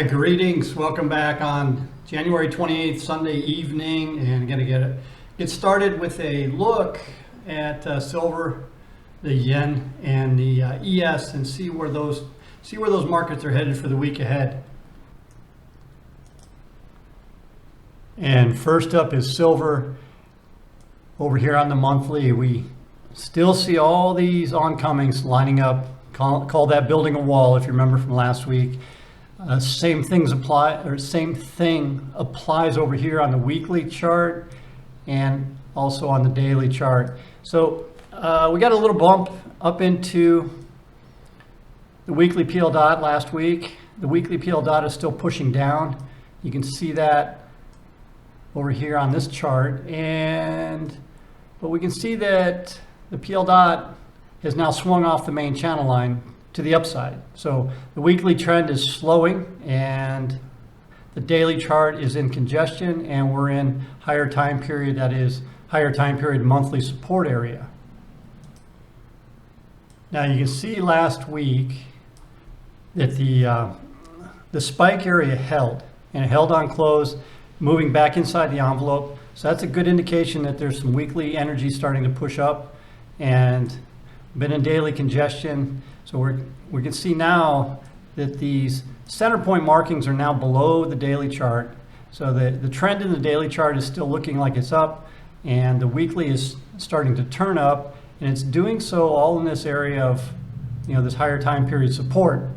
Hi, greetings. Welcome back on January 28th, Sunday evening, and going to get started with a look at silver, the yen, and the ES, and see where those markets are headed for the week ahead. And first up is silver. Over here on the monthly, we still see all these oncomings lining up. Call that building a wall, if you remember from last week. Same thing applies over here on the weekly chart and also on the daily chart. So we got a little bump up into the weekly PL dot last week. The weekly PL dot is still pushing down. You can see that over here on this chart, but we can see that the PL dot has now swung off the main channel line to the upside. So the weekly trend is slowing and the daily chart is in congestion, and we're in higher time period, that is higher time period monthly support area. Now you can see last week that the spike area held, and it held on close, moving back inside the envelope. So that's a good indication that there's some weekly energy starting to push up and been in daily congestion. So we can see now that these center point markings are now below the daily chart. So the trend in the daily chart is still looking like it's up, and the weekly is starting to turn up, and it's doing so all in this area of, this higher time period support.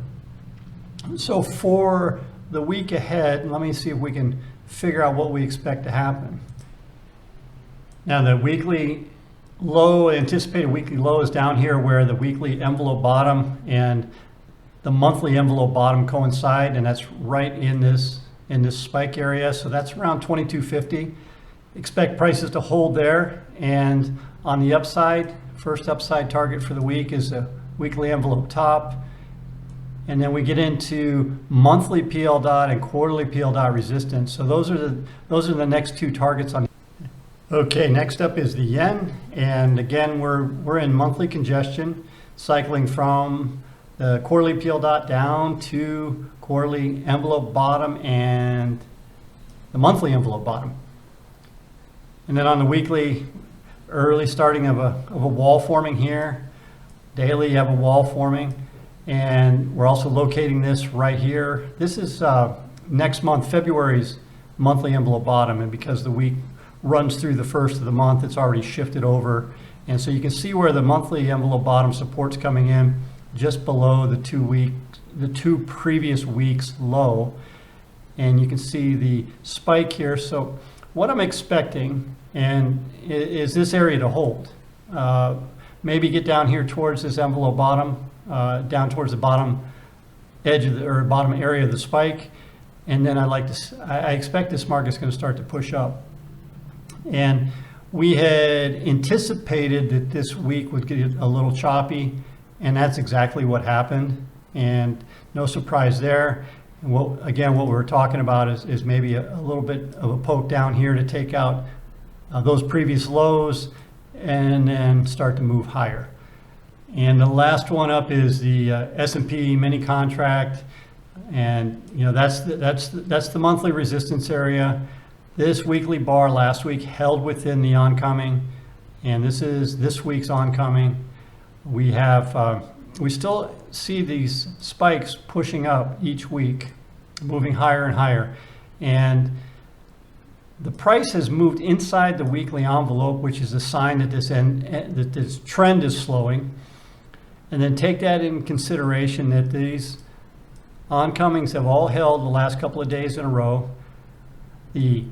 So for the week ahead, let me see if we can figure out what we expect to happen. Now the weekly low, anticipated weekly low, is down here where the weekly envelope bottom and the monthly envelope bottom coincide, and that's right in this spike area. So that's around 2250. Expect prices to hold there, and on the upside, first upside target for the week is the weekly envelope top, and then we get into monthly PL dot and quarterly PL dot resistance. So those are the next two targets on. Okay, next up is the yen, and again we're in monthly congestion, cycling from the quarterly PL dot down to quarterly envelope bottom and the monthly envelope bottom. And then on the weekly, early starting of a wall forming here. Daily you have a wall forming, and we're also locating this right here. This is next month, February's monthly envelope bottom, and because the week runs through the first of the month, it's already shifted over. And so you can see where the monthly envelope bottom support's coming in just below the two previous weeks low. And you can see the spike here. So what I'm expecting is this area to hold. Maybe get down here towards this envelope bottom, down towards the bottom edge of or bottom area of the spike. And then I expect this market's going to start to push up. And we had anticipated that this week would get a little choppy, and that's exactly what happened, and no surprise there. And what we're talking about is maybe a little bit of a poke down here to take out those previous lows and then start to move higher. And the last one up is the S&P mini contract, and that's the monthly resistance area. This weekly bar last week held within the oncoming, and this is this week's oncoming. We still see these spikes pushing up each week, moving higher and higher, and the price has moved inside the weekly envelope, which is a sign that this trend is slowing. And then take that in consideration that these oncomings have all held the last couple of days in a row. The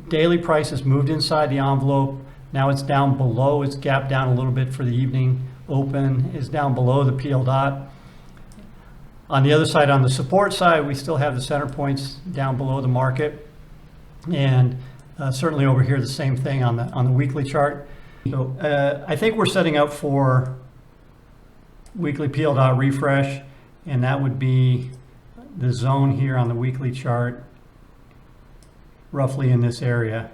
daily price has moved inside the envelope. Now it's down below. It's gapped down a little bit for the evening open. It's down below the PL dot. On the other side, on the support side, we still have the center points down below the market. And certainly over here, the same thing on the weekly chart. So I think we're setting up for weekly PL dot refresh, and that would be the zone here on the weekly chart, roughly in this area.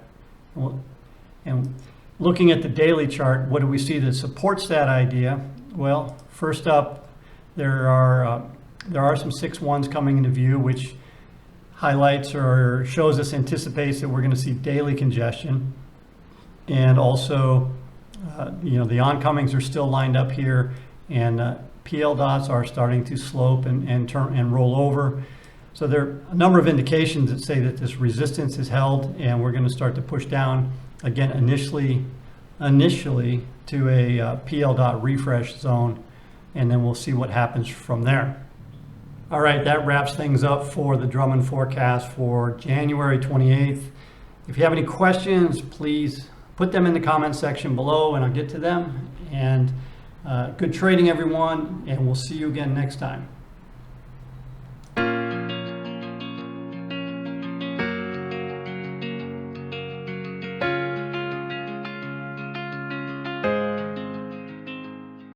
And looking at the daily chart, what do we see that supports that idea? Well, first up, there are some 6-1s coming into view, which highlights or shows us, anticipates that we're going to see daily congestion. And also, the oncomings are still lined up here, and PL dots are starting to slope and turn and roll over. So there are a number of indications that say that this resistance is held, and we're going to start to push down again initially to a PL dot refresh zone, and then we'll see what happens from there. All right, that wraps things up for the Drummond forecast for January 28th. If you have any questions, please put them in the comment section below and I'll get to them. And good trading, everyone, and we'll see you again next time.